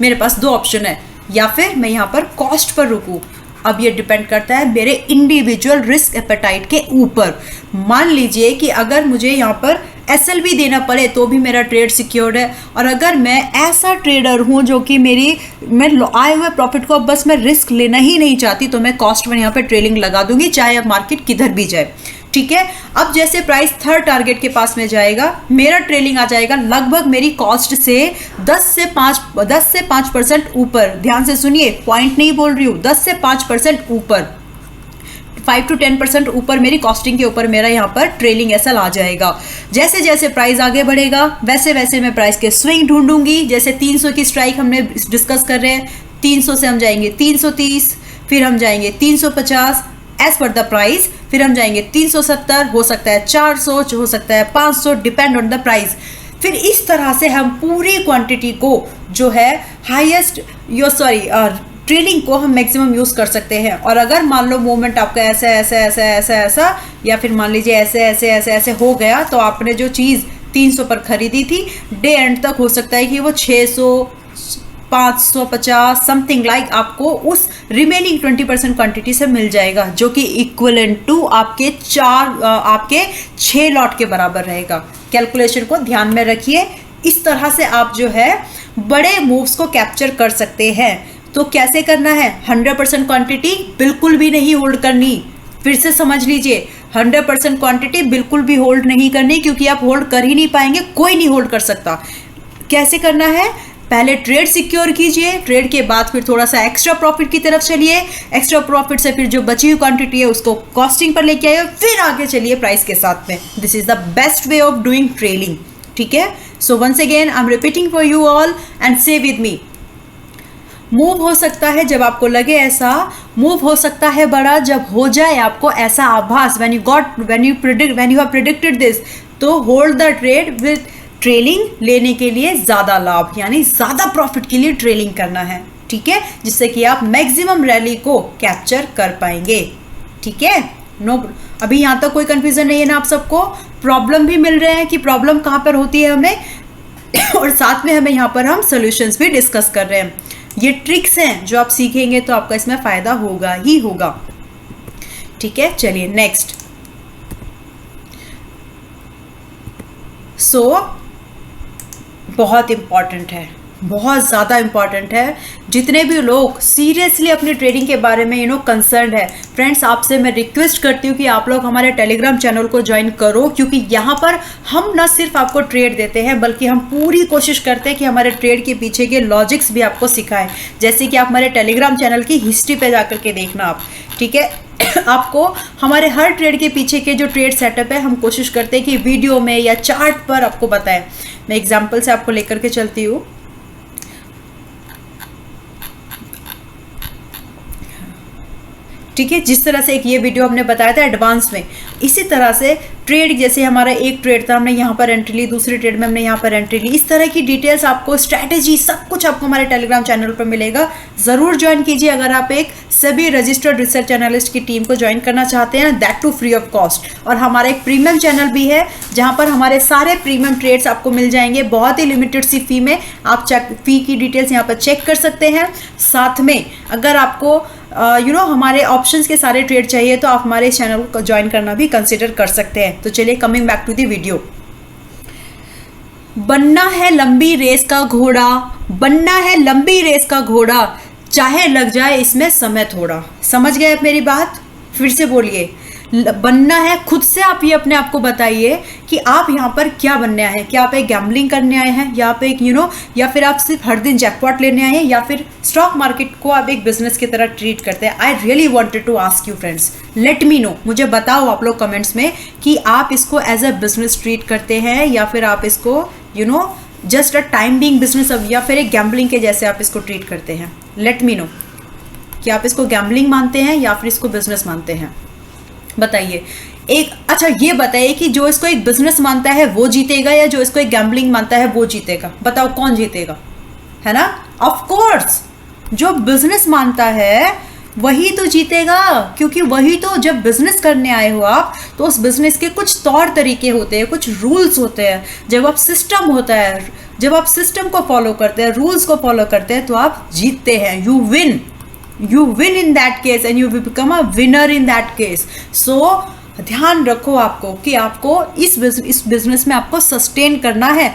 मेरे पास 2 ऑप्शन है, या फिर मैं यहाँ पर कॉस्ट पर रुकूँ। अब ये डिपेंड करता है मेरे इंडिविजुअल रिस्क एपेटाइट के ऊपर। मान लीजिए कि अगर मुझे यहाँ पर एसएल भी देना पड़े तो भी मेरा ट्रेड सिक्योर्ड है, और अगर मैं ऐसा ट्रेडर हूँ जो कि मैं आए हुए प्रॉफिट को अब बस मैं रिस्क लेना ही नहीं चाहती, तो मैं कॉस्ट में यहाँ पे ट्रेलिंग लगा दूंगी, चाहे अब मार्केट किधर भी जाए। ठीक है, अब जैसे प्राइस थर्ड टारगेट के पास में जाएगा, मेरा ट्रेलिंग आ जाएगा लगभग मेरी कॉस्ट से 10 से 5% ऊपर। ध्यान से सुनिए, पॉइंट नहीं बोल रही हूँ, 10 से 5% ऊपर, 5 to 10% ऊपर मेरी कॉस्टिंग के ऊपर मेरा यहाँ पर ट्रेलिंग एसएल आ जाएगा। जैसे जैसे प्राइस आगे बढ़ेगा वैसे वैसे मैं प्राइस के स्विंग ढूंढूंगी। जैसे 300 की स्ट्राइक हमने डिस्कस कर रहे हैं, 300 से हम जाएंगे 330, फिर हम जाएंगे 350 एज पर द प्राइस, फिर हम जाएंगे 370, हो सकता है 400, हो सकता है 500, डिपेंड ऑन द प्राइस। फिर इस तरह से हम पूरी क्वांटिटी को जो है हाईएस्ट ट्रेलिंग को हम मैक्सिमम यूज कर सकते हैं। और अगर मान लो मूवमेंट आपका ऐसा ऐसा ऐसा ऐसा ऐसा या फिर मान लीजिए ऐसे ऐसे ऐसे ऐसे हो गया, तो आपने जो चीज़ 300 पर खरीदी थी डे एंड तक हो सकता है कि वो 600, 550 समथिंग लाइक आपको उस रिमेनिंग 20% क्वांटिटी से मिल जाएगा, जो कि इक्विवेलेंट टू आपके 6 लॉट के बराबर रहेगा। कैलकुलेशन को ध्यान में रखिए, इस तरह से आप जो है बड़े मूव्स को कैप्चर कर सकते हैं। तो कैसे करना है? 100% क्वांटिटी बिल्कुल भी नहीं होल्ड करनी। फिर से समझ लीजिए, 100% क्वांटिटी बिल्कुल भी होल्ड नहीं करनी, क्योंकि आप होल्ड कर ही नहीं पाएंगे, कोई नहीं होल्ड कर सकता। कैसे करना है? पहले ट्रेड सिक्योर कीजिए, ट्रेड के बाद फिर थोड़ा सा एक्स्ट्रा प्रॉफिट की तरफ चलिए, एक्स्ट्रा प्रॉफिट से फिर जो बची हुई क्वांटिटी है उसको कॉस्टिंग पर लेके आइए, फिर आगे चलिए प्राइस के साथ में। This is the best way of doing trailing. ठीक है, so once again I am repeating for you all and say with me. Move हो सकता है जब आपको लगे ऐसा, मूव हो सकता है बड़ा जब हो जाए आपको ऐसा आभास, when you have predicted this, तो hold the trade with trailing लेने के लिए ज्यादा लाभ, यानी ज्यादा प्रॉफिट के लिए ट्रेलिंग करना है। ठीक है, जिससे कि आप मैक्सिमम रैली को कैप्चर कर पाएंगे। ठीक है, नो अभी यहाँ तक कोई कंफ्यूजन नहीं है ना आप सबको? प्रॉब्लम भी मिल रहे हैं कि प्रॉब्लम कहाँ पर होती है हमें और साथ में हमें यहाँ पर हम सॉल्यूशंस भी डिस्कस कर रहे हैं। ये ट्रिक्स हैं जो आप सीखेंगे तो आपका इसमें फ़ायदा होगा ही होगा। ठीक है, चलिए नेक्स्ट। बहुत इम्पॉर्टेंट है, बहुत ज़्यादा इम्पॉर्टेंट है। जितने भी लोग सीरियसली अपनी ट्रेडिंग के बारे में कंसर्न है, फ्रेंड्स आपसे मैं रिक्वेस्ट करती हूँ कि आप लोग हमारे टेलीग्राम चैनल को ज्वाइन करो, क्योंकि यहाँ पर हम न सिर्फ आपको ट्रेड देते हैं बल्कि हम पूरी कोशिश करते हैं कि हमारे ट्रेड के पीछे के लॉजिक्स भी आपको सिखाएं। जैसे कि आप हमारे टेलीग्राम चैनल की हिस्ट्री पे जाकर के देखना आप, ठीक है। आपको हमारे हर ट्रेड के पीछे के जो ट्रेड सेटअप है हम कोशिश करते हैं कि वीडियो में या चार्ट पर आपको बताएं। मैं एग्जांपल से आपको लेकर के चलती हूँ। ठीक है, जिस तरह से एक ये वीडियो हमने बताया था एडवांस में, इसी तरह से ट्रेड, जैसे हमारा एक ट्रेड था हमने यहाँ पर एंट्री ली, दूसरी ट्रेड में हमने यहाँ पर एंट्री ली, इस तरह की डिटेल्स आपको, स्ट्रैटेजी, सब कुछ आपको हमारे टेलीग्राम चैनल पर मिलेगा। ज़रूर ज्वाइन कीजिए अगर आप एक सभी रजिस्टर्ड रिसर्च एनालिस्ट की टीम को ज्वाइन करना चाहते हैं, that too free of cost. और हमारा एक प्रीमियम चैनल भी है जहाँ पर हमारे सारे प्रीमियम ट्रेड्स आपको मिल जाएंगे बहुत ही लिमिटेड सी फी में। आप फी की डिटेल्स यहाँ पर चेक कर सकते हैं। साथ में अगर आपको हमारे ऑप्शंस के सारे ट्रेड चाहिए तो आप हमारे चैनल को ज्वाइन करना भी कंसिडर कर सकते हैं। तो चलिए coming back to the video. बनना है लंबी रेस का घोड़ा, बनना है लंबी रेस का घोड़ा, चाहे लग जाए इसमें समय थोड़ा। समझ गए आप मेरी बात? फिर से बोलिए, बनना है, खुद से आप ये अपने आप को बताइए कि आप यहाँ पर क्या बनने आए हैं। क्या आप एक गैम्बलिंग करने आए हैं, या आप एक या फिर आप सिर्फ हर दिन जैकपॉट लेने आए हैं, या फिर स्टॉक मार्केट को आप एक बिजनेस की तरह ट्रीट करते हैं। I really wanted to ask you friends, let me know, मुझे बताओ आप लोग कमेंट्स में कि आप इसको एज अ बिजनेस ट्रीट करते हैं या फिर आप इसको just a time being business, या फिर एक गैम्बलिंग के जैसे आप इसको ट्रीट करते हैं। लेट मी नो कि आप इसको गैम्बलिंग मानते हैं या फिर इसको बिजनेस मानते हैं, बताइए। अच्छा ये बताइए कि जो इसको एक बिजनेस मानता है वो जीतेगा या जो इसको एक गैम्बलिंग मानता है वो जीतेगा? बताओ कौन जीतेगा, है ना? ऑफ कोर्स जो बिजनेस मानता है वही तो जीतेगा, क्योंकि वही तो, जब बिजनेस करने आए हो आप तो उस बिजनेस के कुछ तौर तरीके होते हैं, कुछ रूल्स होते हैं। जब आप सिस्टम होता है, जब आप सिस्टम को फॉलो करते हैं, रूल्स को फॉलो करते हैं तो आप जीतते हैं। you win in that case and you will become a winner in that case. So ध्यान रखो आपको कि आपको इस बिजनेस में आपको सस्टेन करना है।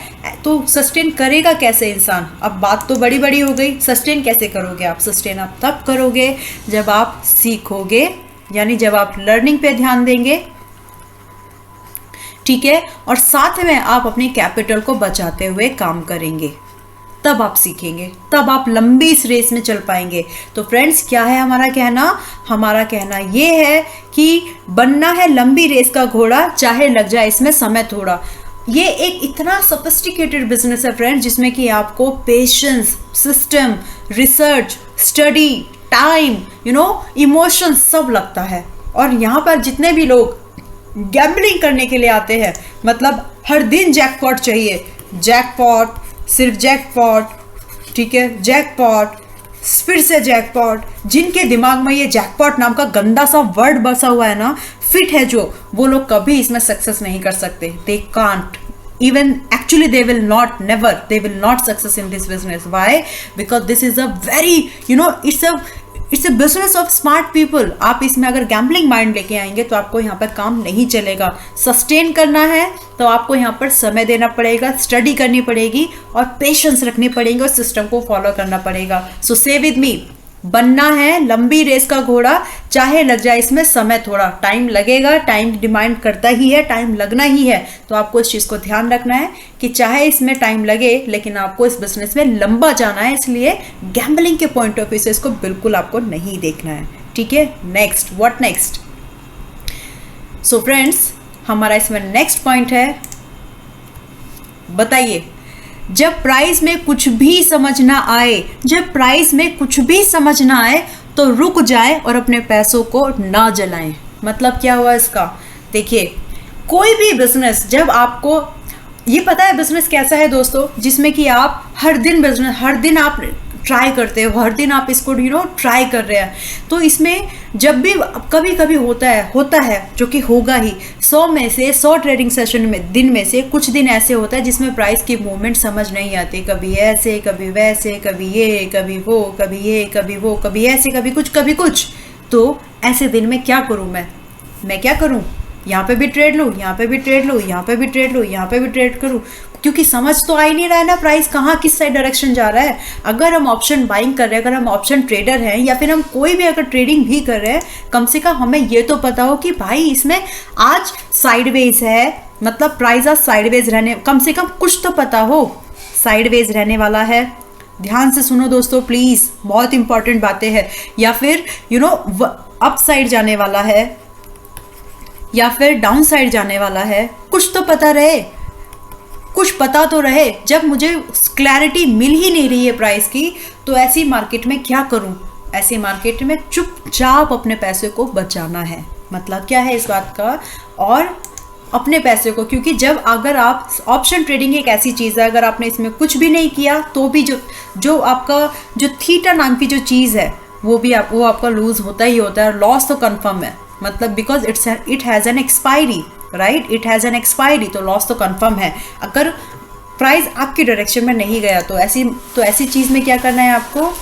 तो सस्टेन करेगा कैसे इंसान? अब बात तो बड़ी बड़ी हो गई, सस्टेन कैसे करोगे आप? सस्टेन आप तब करोगे जब आप सीखोगे, यानी जब आप लर्निंग पे ध्यान देंगे, ठीक है, और साथ में आप अपने कैपिटल को बचाते हुए काम करेंगे, तब आप सीखेंगे, तब आप लंबी इस रेस में चल पाएंगे। तो फ्रेंड्स क्या है हमारा कहना? हमारा कहना ये है कि बनना है लंबी रेस का घोड़ा, चाहे लग जाए इसमें समय थोड़ा। ये एक इतना सोफिस्टिकेटेड बिजनेस है फ्रेंड्स, जिसमें कि आपको patience, system, research, study, time, emotion सब लगता है। और यहाँ पर जितने भी लोग गैम्बलिंग करने के लिए आते हैं, मतलब हर दिन जैकपॉट चाहिए, जैकपॉट, सिर्फ जैकपॉट, ठीक है, जैकपॉट, फिर से जैकपॉट, जिनके दिमाग में ये जैकपॉट नाम का गंदा सा वर्ड बसा हुआ है ना, फिट है जो, वो लोग कभी इसमें सक्सेस नहीं कर सकते। They can't even, actually they will not, never, they will not success in this business. Why? Because this is a very, it's a business of smart people. आप इसमें अगर गैम्बलिंग माइंड लेके आएंगे तो आपको यहाँ पर काम नहीं चलेगा। सस्टेन करना है तो आपको यहाँ पर समय देना पड़ेगा, स्टडी करनी पड़ेगी और पेशेंस रखनी पड़ेगी और सिस्टम को फॉलो करना पड़ेगा। सो से विद मी, बनना है लंबी रेस का घोड़ा, चाहे लग जाए इसमें समय थोड़ा। टाइम लगेगा, टाइम डिमांड करता ही है, टाइम लगना ही है। तो आपको इस चीज़ को ध्यान रखना है कि चाहे इसमें टाइम लगे लेकिन आपको इस बिजनेस में लंबा जाना है, इसलिए गैम्बलिंग के पॉइंट ऑफ व्यू से इसको बिल्कुल आपको नहीं देखना है, ठीक है। Next, what next? So friends हमारा इसमें नेक्स्ट पॉइंट है, बताइए, जब प्राइस में कुछ भी समझ ना आए, जब प्राइस में कुछ भी समझ ना आए तो रुक जाए और अपने पैसों को ना जलाएं। मतलब क्या हुआ इसका? देखिए, कोई भी बिजनेस, जब आपको ये पता है बिजनेस कैसा है दोस्तों, जिसमें कि आप हर दिन आप ट्राई करते हो, हर दिन आप इसको ट्राई कर रहे हैं। तो इसमें जब भी कभी कभी होता है जो कि होगा ही, 100 में से 100 ट्रेडिंग सेशन में दिन में से कुछ दिन ऐसे होता है जिसमें प्राइस की मूवमेंट समझ नहीं आती, कभी ऐसे कभी वैसे, कभी ये कभी वो, कभी ये कभी वो, कभी ऐसे कभी कुछ। तो ऐसे दिन में क्या करूँ मैं क्या करूँ? यहाँ पे भी ट्रेड लूँ, यहाँ पे भी ट्रेड लूँ, यहाँ पे भी ट्रेड लूँ, यहाँ पे भी ट्रेड करूँ, क्योंकि समझ तो आ ही नहीं रहा है ना प्राइस कहाँ किस साइड डायरेक्शन जा रहा है। अगर हम ऑप्शन बाइंग कर रहे हैं, अगर हम ऑप्शन ट्रेडर हैं, या फिर हम कोई भी अगर ट्रेडिंग भी कर रहे हैं, कम से कम हमें ये तो पता हो कि भाई इसमें आज साइडवेज है, मतलब प्राइस आज साइडवेज रहने, कम से कम कुछ तो पता हो साइडवेज रहने वाला है। ध्यान से सुनो दोस्तों प्लीज, बहुत इंपॉर्टेंट बातें हैं। या फिर अप साइड जाने वाला है, या फिर डाउन साइड जाने वाला है, कुछ तो पता रहे, कुछ पता तो रहे। जब मुझे क्लैरिटी मिल ही नहीं रही है प्राइस की, तो ऐसी मार्केट में क्या करूं? ऐसी मार्केट में चुपचाप अपने पैसे को बचाना है। मतलब क्या है इस बात का? और अपने पैसे को, क्योंकि जब अगर आप ऑप्शन ट्रेडिंग एक ऐसी चीज़ है, अगर आपने इसमें कुछ भी नहीं किया तो भी जो आपका जो थीटा नाम की जो चीज़ है वो आपका लूज होता ही होता है, लॉस तो कंफर्म है। मतलब because it has an expiry, right, it has an expiry, तो लॉस तो कंफर्म है। अगर प्राइस आपकी डायरेक्शन में नहीं गया तो ऐसी चीज़ में क्या करना है आपको?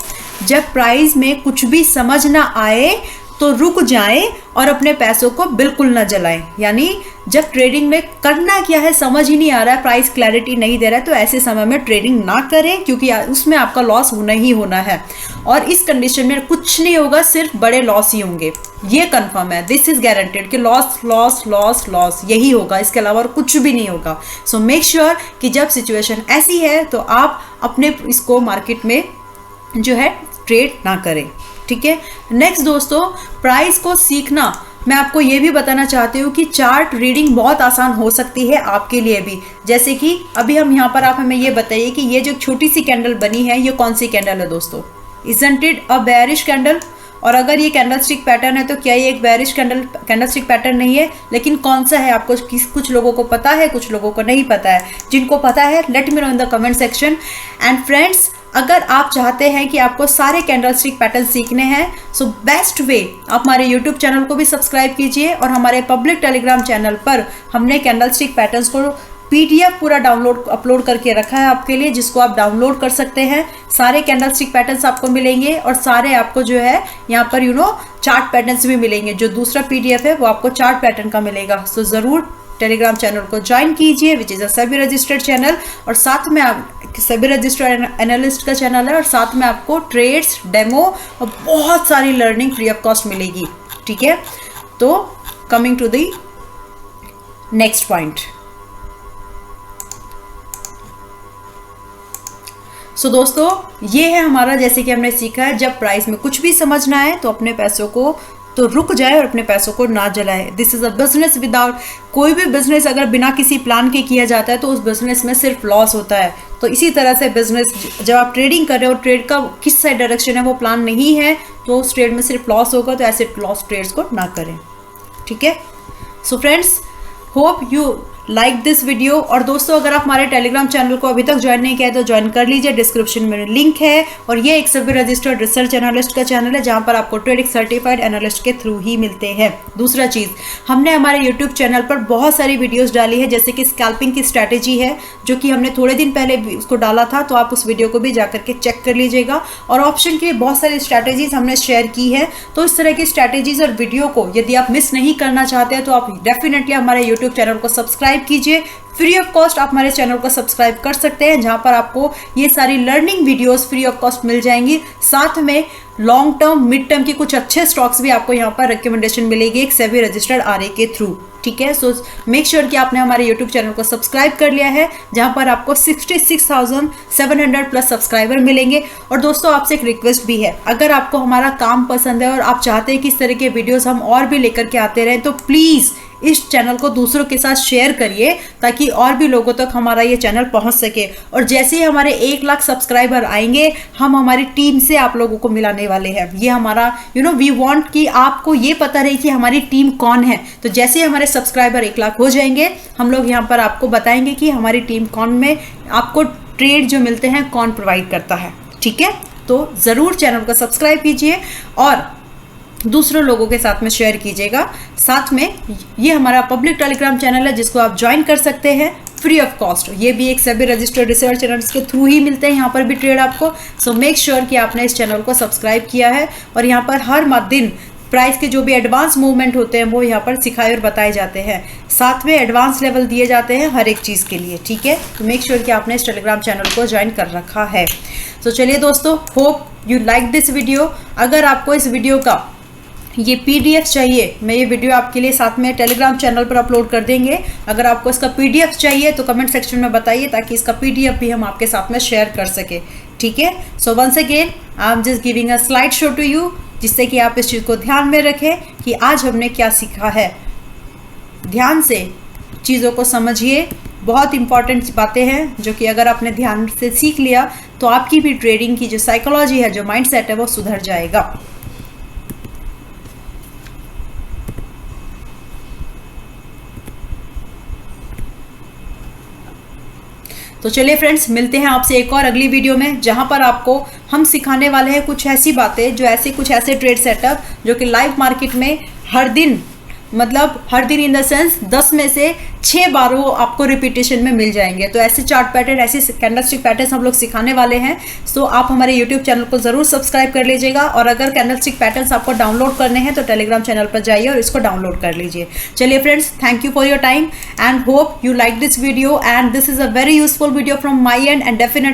जब प्राइस में कुछ भी समझ ना आए तो रुक जाएं और अपने पैसों को बिल्कुल ना जलाएं। यानी जब ट्रेडिंग में करना क्या है समझ ही नहीं आ रहा है, प्राइस क्लैरिटी नहीं दे रहा है, तो ऐसे समय में ट्रेडिंग ना करें, क्योंकि उसमें आपका लॉस होना ही होना है। और इस कंडीशन में कुछ नहीं होगा, सिर्फ बड़े लॉस ही होंगे, ये कंफर्म है। दिस इज गारंटेड कि लॉस लॉस लॉस लॉस यही होगा, इसके अलावा और कुछ भी नहीं होगा। सो मेक श्योर कि जब सिचुएशन ऐसी है तो आप अपने इसको मार्केट में जो है ट्रेड ना करें, ठीक है। नेक्स्ट दोस्तों, प्राइस को सीखना, मैं आपको ये भी बताना चाहती हूँ कि चार्ट रीडिंग बहुत आसान हो सकती है आपके लिए भी। जैसे कि अभी हम यहाँ पर, आप हमें ये बताइए कि ये जो छोटी सी कैंडल बनी है ये कौन सी कैंडल है दोस्तों? Isn't it a bearish candle? और अगर ये कैंडलस्टिक पैटर्न है तो क्या ये एक बेयरिश कैंडलस्टिक पैटर्न नहीं है? लेकिन कौन सा है आपको कुछ लोगों को पता है, कुछ लोगों को नहीं पता है। जिनको पता है late me no in the comment section. And friends, अगर आप चाहते हैं कि आपको सारे कैंडलस्टिक पैटर्न सीखने हैं, सो बेस्ट वे आप हमारे यूट्यूब चैनल को भी सब्सक्राइब कीजिए, और हमारे पब्लिक टेलीग्राम चैनल पर हमने कैंडलस्टिक पैटर्न्स को PDF पूरा अपलोड करके रखा है आपके लिए, जिसको आप डाउनलोड कर सकते हैं। सारे कैंडलस्टिक पैटर्न्स आपको मिलेंगे, और सारे आपको जो है यहाँ पर चार्ट पैटर्न्स भी मिलेंगे। जो दूसरा PDF है वो आपको चार्ट पैटर्न का मिलेगा। सो ज़रूर टेलीग्राम चैनल को ज्वाइन कीजिए, which is a SEBI registered channel, और साथ में आप सेबी रजिस्टर्ड एनालिस्ट का चैनल है, और साथ में आपको ट्रेड्स, डेमो और बहुत सारी लर्निंग फ्री ऑफ कॉस्ट मिलेगी, ठीक है। तो coming to the next point. So दोस्तों, ये है हमारा, जैसे कि हमने सीखा है, जब प्राइस में कुछ भी समझना है तो अपने पैसों को तो रुक जाए और अपने पैसों को ना जलाए। This is a business without, कोई भी बिजनेस अगर बिना किसी प्लान के किया जाता है तो उस बिजनेस में सिर्फ लॉस होता है। तो इसी तरह से बिजनेस, जब आप ट्रेडिंग कर रहे हो, ट्रेड का किस साइड डायरेक्शन है वो प्लान नहीं है, तो उस ट्रेड में सिर्फ लॉस होगा। तो ऐसे लॉस ट्रेड्स को ना करें, ठीक है। So friends, hope you like this video. और दोस्तों, अगर आप हमारे टेलीग्राम चैनल को अभी तक ज्वाइन नहीं किया है तो ज्वाइन कर लीजिए, डिस्क्रिप्शन में लिंक है। और ये एक सेबी रजिस्टर्ड रिसर्च एनालिस्ट का चैनल है, जहां पर आपको ट्रेडिंग सर्टिफाइड एनालिस्ट के थ्रू ही मिलते हैं। दूसरा चीज़, हमने हमारे यूट्यूब चैनल पर बहुत सारी वीडियोज़ डाली है, जैसे कि स्कैल्पिंग की स्ट्रैटेजी है, जो कि हमने थोड़े दिन पहले उसको डाला था, तो आप उस वीडियो को भी जाकर के चेक कर लीजिएगा। और ऑप्शन की बहुत सारी स्ट्रैटेजीज हमने शेयर की है। तो इस तरह की स्ट्रैटेजीज और वीडियो को यदि आप मिस नहीं करना चाहते हैं तो आप डेफिनेटली हमारे यूट्यूब चैनल को सब्सक्राइब कीजिए। फ्री ऑफ कॉस्ट आप हमारे चैनल को सब्सक्राइब कर सकते हैं, जहां पर आपको ये सारी learning videos free of cost मिल जाएंगी। साथ में लॉन्ग टर्म, मिड टर्म के कुछ अच्छे स्टॉक्स भी आपको यहाँ पर रिकमेंडेशन मिलेगी एक सेबी रजिस्टर्ड RA के थ्रू, ठीक है। सो मेक श्योर कि आपने हमारे यूट्यूब चैनल को सब्सक्राइब कर लिया है, जहां पर आपको 66,700 प्लस सब्सक्राइबर मिलेंगे। और दोस्तों, आपसे एक रिक्वेस्ट भी है, अगर आपको हमारा काम पसंद है और आप चाहते हैं कि इस तरह के वीडियोस हम और भी लेकर के आते रहें, तो प्लीज़ इस चैनल को दूसरों के साथ शेयर करिए, ताकि और भी लोगों तक हमारा ये चैनल पहुंच सके। और जैसे ही हमारे 1 लाख सब्सक्राइबर आएंगे, हम हमारी टीम से आप लोगों को मिलाने वाले हैं। ये हमारा वी वांट कि आपको ये पता रहे कि हमारी टीम कौन है। तो जैसे ही हमारे सब्सक्राइबर 1 लाख हो जाएंगे, हम लोग यहाँ पर आपको बताएंगे कि हमारी टीम कौन में आपको ट्रेड जो मिलते हैं कौन प्रोवाइड करता है, ठीक है। तो ज़रूर चैनल को सब्सक्राइब कीजिए और दूसरों लोगों के साथ में शेयर कीजिएगा। साथ में ये हमारा पब्लिक टेलीग्राम चैनल है जिसको आप ज्वाइन कर सकते हैं फ्री ऑफ कॉस्ट। ये भी एक सभी रजिस्टर्ड रिसर्च चैनल्स के थ्रू ही मिलते हैं यहाँ पर भी ट्रेड आपको। सो मेक श्योर कि आपने इस चैनल को सब्सक्राइब किया है और यहाँ पर हर दिन प्राइस के जो भी एडवांस मूवमेंट होते हैं वो यहाँ पर सिखाए और बताए जाते हैं। साथ में एडवांस लेवल दिए जाते हैं हर एक चीज़ के लिए, ठीक है। तो मेक श्योर कि आपने इस टेलीग्राम चैनल को ज्वाइन कर रखा है। तो चलिए दोस्तों, hope you like this video. अगर आपको इस वीडियो का ये PDF चाहिए, मैं ये वीडियो आपके लिए साथ में टेलीग्राम चैनल पर अपलोड कर देंगे। अगर आपको इसका PDF चाहिए तो कमेंट सेक्शन में बताइए ताकि इसका PDF भी हम आपके साथ में शेयर कर सके, ठीक है। So once again I am just giving a slide show to you, जिससे कि आप इस चीज़ को ध्यान में रखें कि आज हमने क्या सीखा है। ध्यान से चीज़ों को समझिए, बहुत इंपॉर्टेंट बातें हैं जो कि अगर आपने ध्यान से सीख लिया तो आपकी भी ट्रेडिंग की जो साइकोलॉजी है, जो माइंडसेट है, वो सुधर जाएगा। तो चलिए फ्रेंड्स, मिलते हैं आपसे एक और अगली वीडियो में, जहां पर आपको हम सिखाने वाले हैं कुछ ऐसी बातें, कुछ ऐसे ट्रेड सेटअप जो कि लाइव मार्केट में हर दिन, मतलब हर दिन इन द सेंस 10 में से 6 बार वो आपको रिपीटेशन में मिल जाएंगे। तो ऐसे चार्ट पैटर्न, ऐसे कैंडलस्टिक पैटर्न हम लोग सिखाने वाले हैं। सो आप हमारे यूट्यूब चैनल को ज़रूर सब्सक्राइब कर लीजिएगा और अगर कैंडलस्टिक पैटर्न्स आपको डाउनलोड करने हैं तो टेलीग्राम चैनल पर जाइए और इसको डाउनलोड कर लीजिए। चलिए friends, thank you for your time and hope you like this video and this is a very useful video from my and definitely